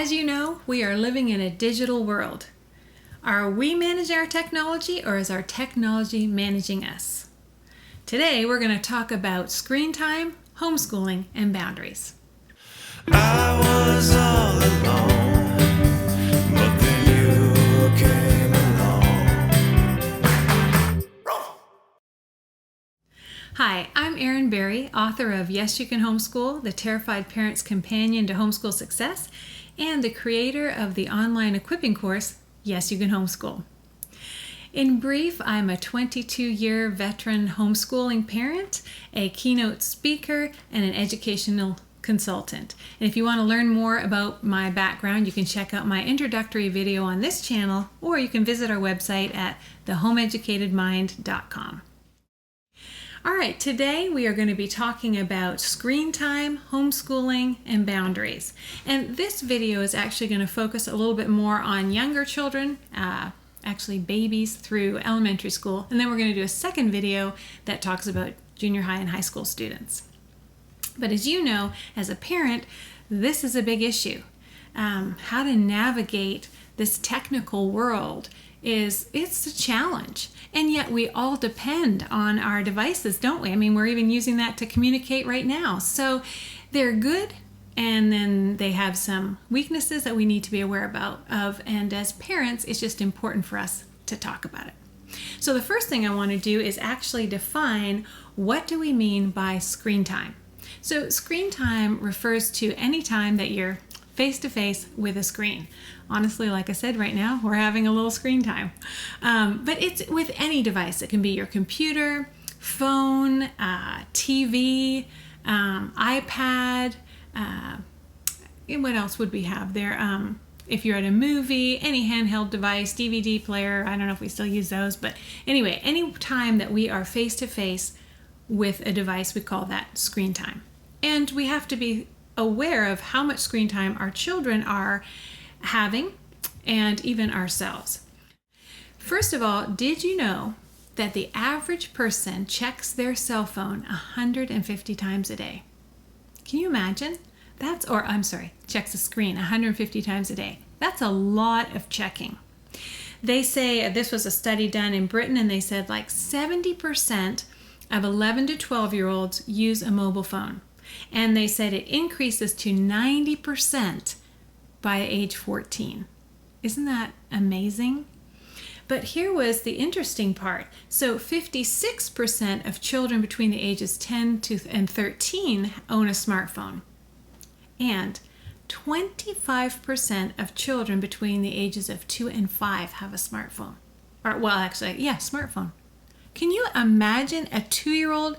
As you know, we are living in a digital world. Are we managing our technology, or is our technology managing us? Today, we're going to talk about screen time, homeschooling, and boundaries. I was all alone, but then you came along. Hi, I'm Erin Berry, author of Yes, You Can Homeschool, the Terrified Parent's Companion to Homeschool Success, and the creator of the online equipping course, Yes, You Can Homeschool. In brief, I'm a 22-year veteran homeschooling parent, a keynote speaker, and an educational consultant. And if you want to learn more about my background, you can check out my introductory video on this channel, or you can visit our website at thehomeeducatedmind.com. All right, today we are going to be talking about screen time, homeschooling, and boundaries. And this video is actually going to focus a little bit more on younger children, actually babies through elementary school. And then we're going to do a second video that talks about junior high and high school students. But as you know, as a parent, this is a big issue. How to navigate this technical world it's a challenge. And yet we all depend on our devices, don't we? I mean, we're even using that to communicate right now. So they're good, and then they have some weaknesses that we need to be aware of. And as parents, it's just important for us to talk about it. So the first thing I want to do is actually define, what do we mean by screen time? So screen time refers to any time that you're face-to-face with a screen. Honestly, like I said, right now, we're having a little screen time. But it's with any device. It can be your computer, phone, TV, iPad. What else would we have there? If you're at a movie, any handheld device, DVD player. I don't know if we still use those. But anyway, any time that we are face-to-face with a device, we call that screen time. And we have to be aware of how much screen time our children are having, and even ourselves. First of all, did you know that the average person checks their cell phone 150 times a day? Can you imagine? Checks the screen 150 times a day. That's a lot of checking. They say, this was a study done in Britain, and they said like 70% of 11 to 12-year-olds use a mobile phone. And they said it increases to 90% by age 14. Isn't that amazing? But here was the interesting part. So 56% of children between the ages 10 and 13 own a smartphone. And 25% of children between the ages of 2 and 5 have a smartphone. Smartphone. Can you imagine a 2-year-old?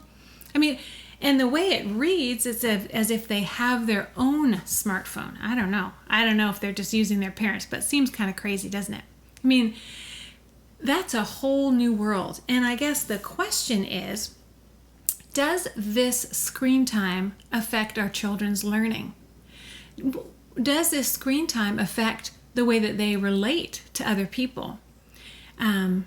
And the way it reads is as if they have their own smartphone. I don't know. I don't know if they're just using their parents, but it seems kind of crazy, doesn't it? That's a whole new world. And I guess the question is, does this screen time affect our children's learning? Does this screen time affect the way that they relate to other people? And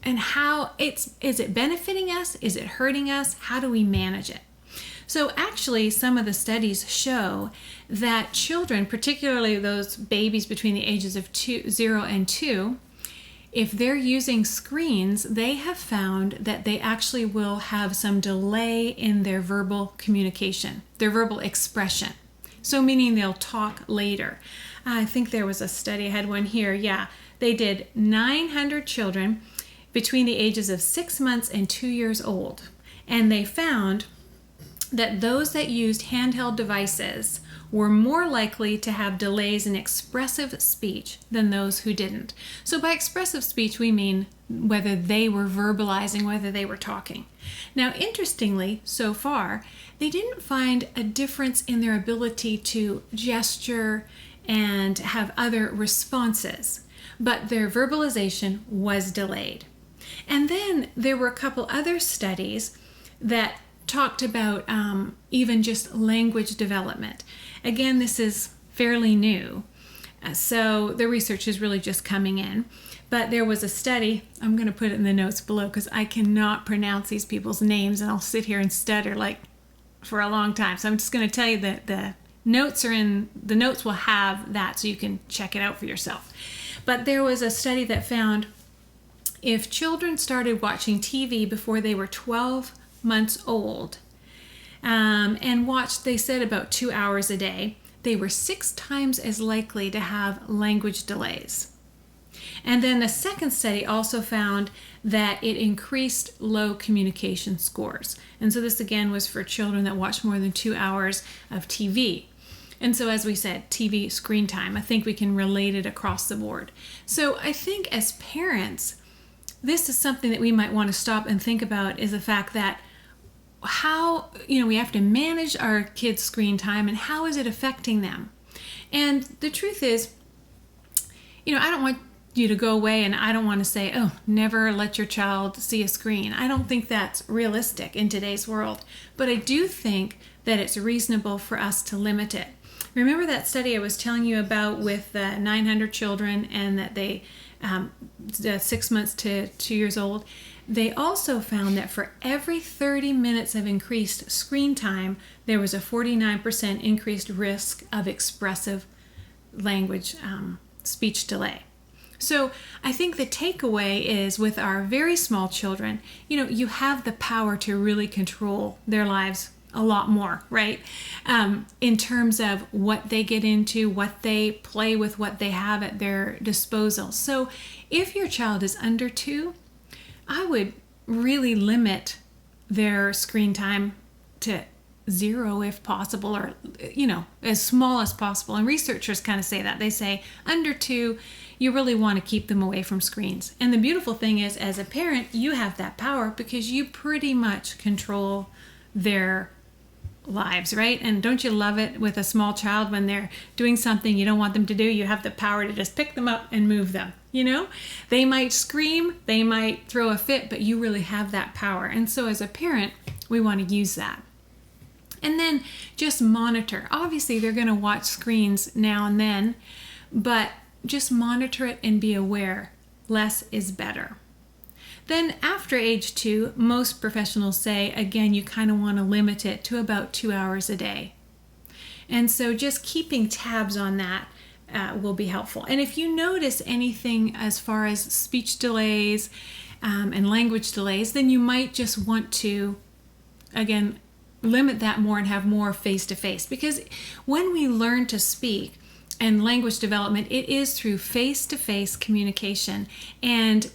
how is it benefiting us? Is it hurting us? How do we manage it? So actually, some of the studies show that children, particularly those babies between the ages of 0 and 2, if they're using screens, they have found that they actually will have some delay in their verbal communication, their verbal expression. So meaning they'll talk later. I think there was a study, I had one here. Yeah, they did 900 children between the ages of 6 months and 2 years old. And they found that those that used handheld devices were more likely to have delays in expressive speech than those who didn't. So by expressive speech, we mean whether they were verbalizing, whether they were talking. Now, interestingly, so far, they didn't find a difference in their ability to gesture and have other responses, but their verbalization was delayed. And then there were a couple other studies that talked about even just language development. Again, this is fairly new, so the research is really just coming in. But there was a study, I'm going to put it in the notes below because I cannot pronounce these people's names, and I'll sit here and stutter like for a long time. So I'm just going to tell you the notes will have that, so you can check it out for yourself. But there was a study that found if children started watching TV before they were 12 months old, and watched, they said, about 2 hours a day, they were 6 times as likely to have language delays. And then the second study also found that it increased low communication scores. And so this again was for children that watched more than 2 hours of TV. And so, as we said, TV screen time, I think we can relate it across the board. So I think as parents, this is something that we might want to stop and think about, is the fact that how, we have to manage our kids' screen time, and how is it affecting them? And the truth is, I don't want you to go away, and I don't want to say, oh, never let your child see a screen. I don't think that's realistic in today's world. But I do think that it's reasonable for us to limit it. Remember that study I was telling you about with 900 children, and that they 6 months to 2 years old? They also found that for every 30 minutes of increased screen time, there was a 49% increased risk of expressive language speech delay. So I think the takeaway is, with our very small children, you have the power to really control their lives a lot more, right? In terms of what they get into, what they play with, what they have at their disposal. So if your child is under 2, I would really limit their screen time to 0 if possible, or as small as possible. And researchers kind of say that. They say under 2, you really want to keep them away from screens. And the beautiful thing is, as a parent, you have that power, because you pretty much control their lives, right? And don't you love it with a small child, when they're doing something you don't want them to do, you have the power to just pick them up and move them. They might scream, they might throw a fit, but you really have that power. And so as a parent, we want to use that. And then just monitor. Obviously, they're going to watch screens now and then, but just monitor it and be aware. Less is better. Then after age 2, most professionals say, again, you kind of want to limit it to about 2 hours a day. And so just keeping tabs on that will be helpful. And if you notice anything as far as speech delays and language delays, then you might just want to, again, limit that more and have more face-to-face. Because when we learn to speak, and language development, it is through face-to-face communication. And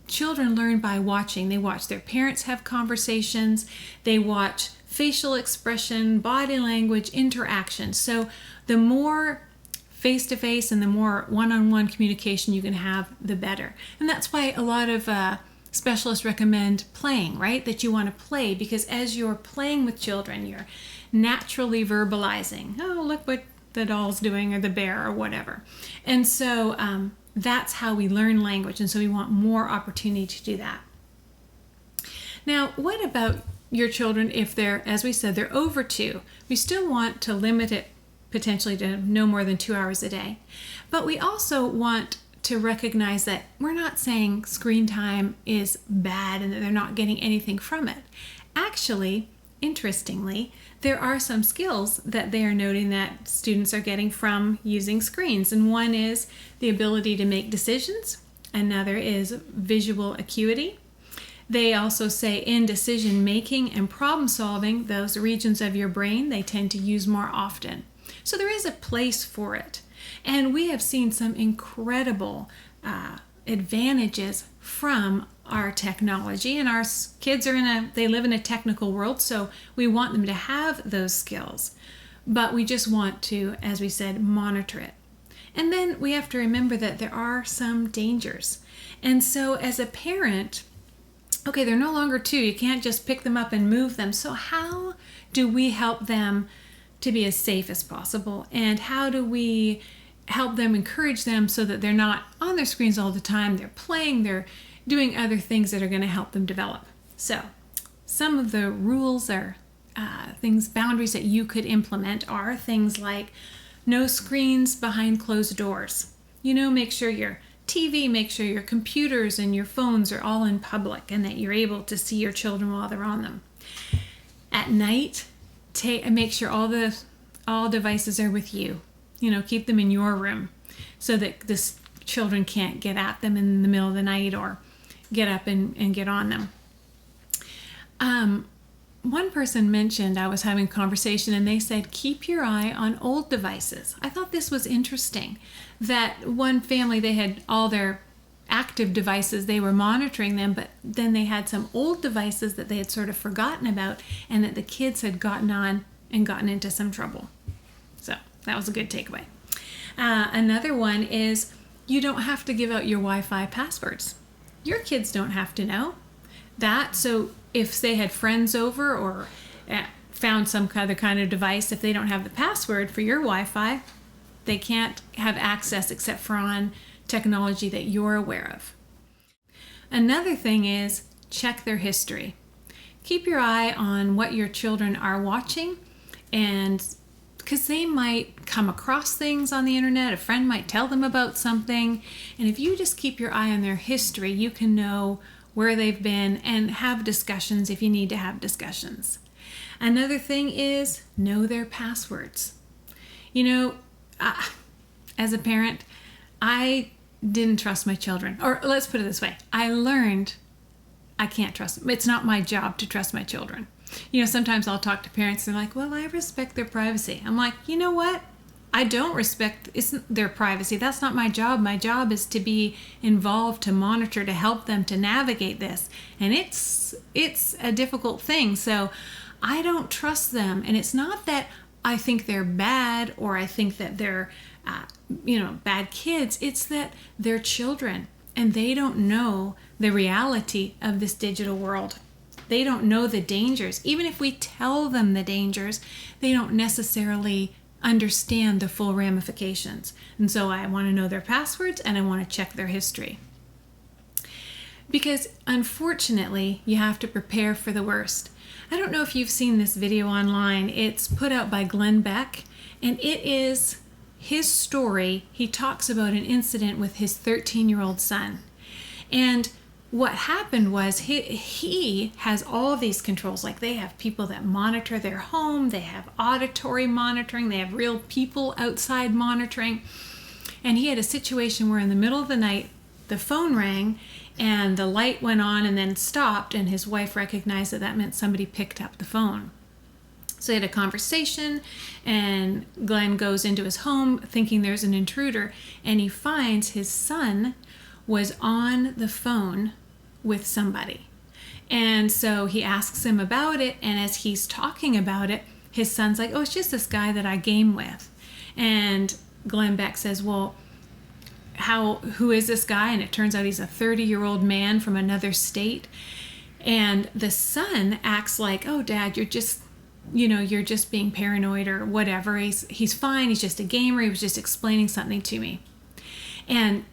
children learn by watching. They watch their parents have conversations. They watch facial expression, body language, interaction. So the more face-to-face and the more one-on-one communication you can have, the better. And that's why a lot of specialists recommend playing, right? That you want to play, because as you're playing with children, you're naturally verbalizing. Oh, look what the doll's doing, or the bear, or whatever. And so that's how we learn language. And so we want more opportunity to do that. Now, what about your children if they're, as we said, they're over 2? We still want to limit it potentially to no more than 2 hours a day. But we also want to recognize that we're not saying screen time is bad and that they're not getting anything from it. Actually, interestingly, there are some skills that they are noting that students are getting from using screens. And one is the ability to make decisions. Another is visual acuity. They also say in decision making and problem solving, those regions of your brain, they tend to use more often. So there is a place for it. And we have seen some incredible advantages from our technology, and our kids they live in a technical world, so we want them to have those skills. But we just want to, as we said, monitor it. And then we have to remember that there are some dangers. And so as a parent, okay, they're no longer 2. You can't just pick them up and move them. So how do we help them to be as safe as possible? And how do we help them, encourage them, so that they're not on their screens all the time? They're playing, they're doing other things that are going to help them develop. So some of the rules or boundaries that you could implement are things like no screens behind closed doors. Make sure your TV, make sure your computers and your phones are all in public and that you're able to see your children while they're on them. At night, make sure all the all devices are with you. Keep them in your room so that this children can't get at them in the middle of the night or get up and get on them. One person mentioned, I was having a conversation and they said, keep your eye on old devices. I thought this was interesting that one family, they had all their active devices, they were monitoring them, but then they had some old devices that they had sort of forgotten about and that the kids had gotten on and gotten into some trouble. So that was a good takeaway. Another one is you don't have to give out your Wi-Fi passwords. Your kids don't have to know that. So if they had friends over or found some other kind of device, if they don't have the password for your Wi-Fi, they can't have access except for on technology that you're aware of. Another thing is check their history. Keep your eye on what your children are watching, and because they might come across things on the internet, a friend might tell them about something, and if you just keep your eye on their history, you can know where they've been and have discussions if you need to have discussions. Another thing is know their passwords. As a parent, I didn't trust my children. Or let's put it this way. I learned I can't trust them. It's not my job to trust my children. Sometimes I'll talk to parents and they're like, well, I respect their privacy. I'm like, you know what? I don't respect their privacy. That's not my job. My job is to be involved, to monitor, to help them to navigate this. And it's a difficult thing. So I don't trust them. And it's not that I think they're bad or I think that they're, bad kids. It's that they're children and they don't know the reality of this digital world. They don't know the dangers. Even if we tell them the dangers, they don't necessarily understand the full ramifications. And so I want to know their passwords and I want to check their history. Because unfortunately, you have to prepare for the worst. I don't know if you've seen this video online. It's put out by Glenn Beck, and it is his story. He talks about an incident with his 13-year-old son. And what happened was he has all these controls. Like they have people that monitor their home, they have auditory monitoring, they have real people outside monitoring. And he had a situation where in the middle of the night, the phone rang and the light went on and then stopped, and his wife recognized that meant somebody picked up the phone. So they had a conversation, and Glenn goes into his home thinking there's an intruder, and he finds his son was on the phone with somebody. And so he asks him about it, and as he's talking about it, his son's like, oh, it's just this guy that I game with. And Glenn Beck says, well, who is this guy? And it turns out he's a 30-year-old man from another state. And the son acts like, oh, Dad, you're just being paranoid or whatever. He's fine. He's just a gamer. He was just explaining something to me. And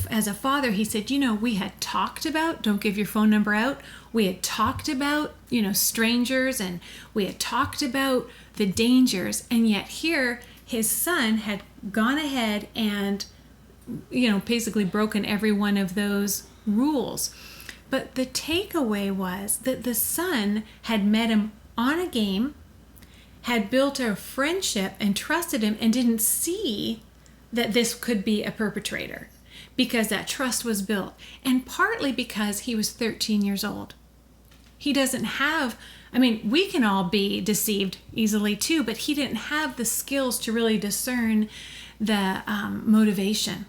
as a father, he said, we had talked about, don't give your phone number out. We had talked about, strangers, and we had talked about the dangers. And yet here, his son had gone ahead and, basically broken every one of those rules. But the takeaway was that the son had met him on a game, had built a friendship and trusted him, and didn't see that this could be a perpetrator, because that trust was built. And partly because he was 13 years old. He doesn't have, we can all be deceived easily too, but he didn't have the skills to really discern the motivation.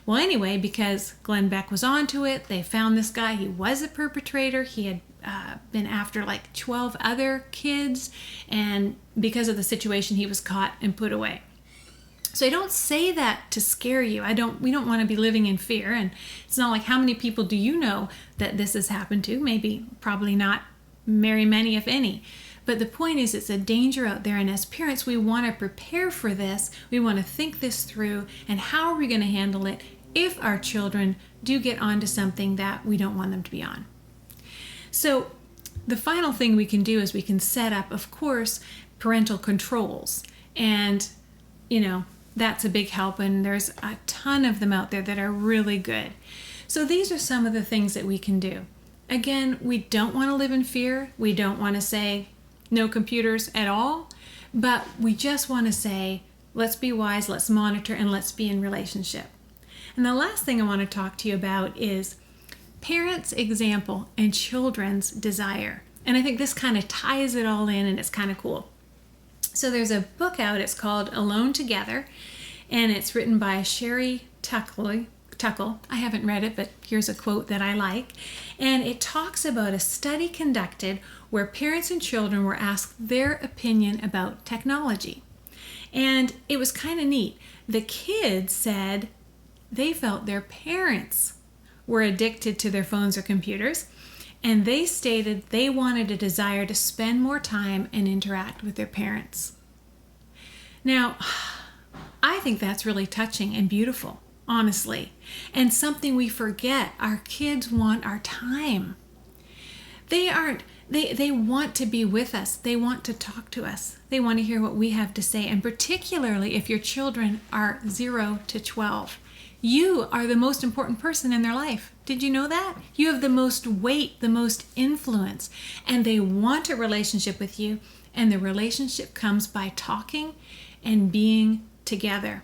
Well, anyway, because Glenn Beck was onto it, they found this guy. He was a perpetrator. He had been after like 12 other kids, and because of the situation, he was caught and put away. So I don't say that to scare you. We don't want to be living in fear. And it's not like, how many people do you know that this has happened to? Probably not very many, if any. But the point is, it's a danger out there. And as parents, we want to prepare for this. We want to think this through. And how are we going to handle it if our children do get onto something that we don't want them to be on? So the final thing we can do is we can set up, of course, parental controls. And, that's a big help, and there's a ton of them out there that are really good. So these are some of the things that we can do. Again, we don't want to live in fear. We don't want to say no computers at all, But we just want to say, let's be wise, let's monitor, and let's be in relationship. And the last thing I want to talk to you about is parents' example and children's desire. And I think this kind of ties it all in, and it's kind of cool. So there's a book out, it's called Alone Together, and it's written by Sherry Tuckle. I haven't read it, but here's a quote that I like. And it talks about a study conducted where parents and children were asked their opinion about technology. And it was kind of neat. The kids said they felt their parents were addicted to their phones or computers, and they stated they wanted a desire to spend more time and interact with their parents. Now, I think that's really touching and beautiful, honestly, and something we forget. Our kids want our time. They want to be with us. They want to talk to us. They want to hear what we have to say, and particularly if your children are 0 to 12. You are the most important person in their life. Did you know that? You have the most weight, the most influence, and they want a relationship with you, and the relationship comes by talking and being together.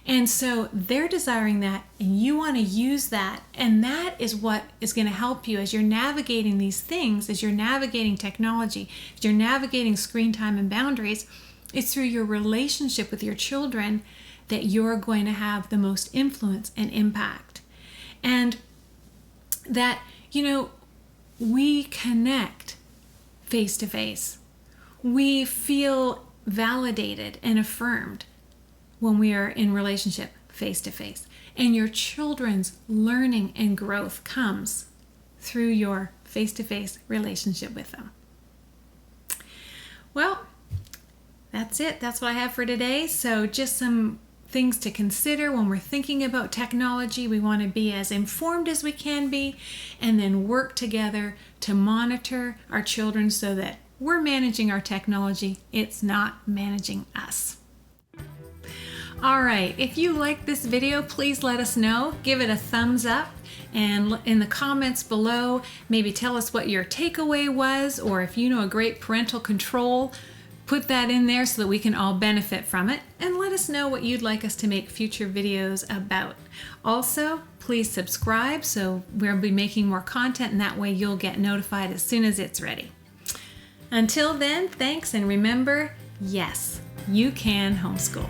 And so they're desiring that, and you want to use that, and that is what is going to help you as you're navigating these things, as you're navigating technology, as you're navigating screen time and boundaries. It's through your relationship with your children that you're going to have the most influence and impact. And that, we connect face to face. We feel validated and affirmed when we are in relationship face to face. And your children's learning and growth comes through your face-to-face relationship with them. Well, that's it. That's what I have for today. So just some things to consider when we're thinking about technology. We want to be as informed as we can be, and then work together to monitor our children so that we're managing our technology. It's not managing us. All right, if you like this video, please let us know. Give it a thumbs up, and in the comments below, maybe tell us what your takeaway was, or if you know a great parental control, put that in there so that we can all benefit from it, and let us know what you'd like us to make future videos about. Also, please subscribe so we'll be making more content, and that way you'll get notified as soon as it's ready. Until then, thanks, and remember, yes, you can homeschool.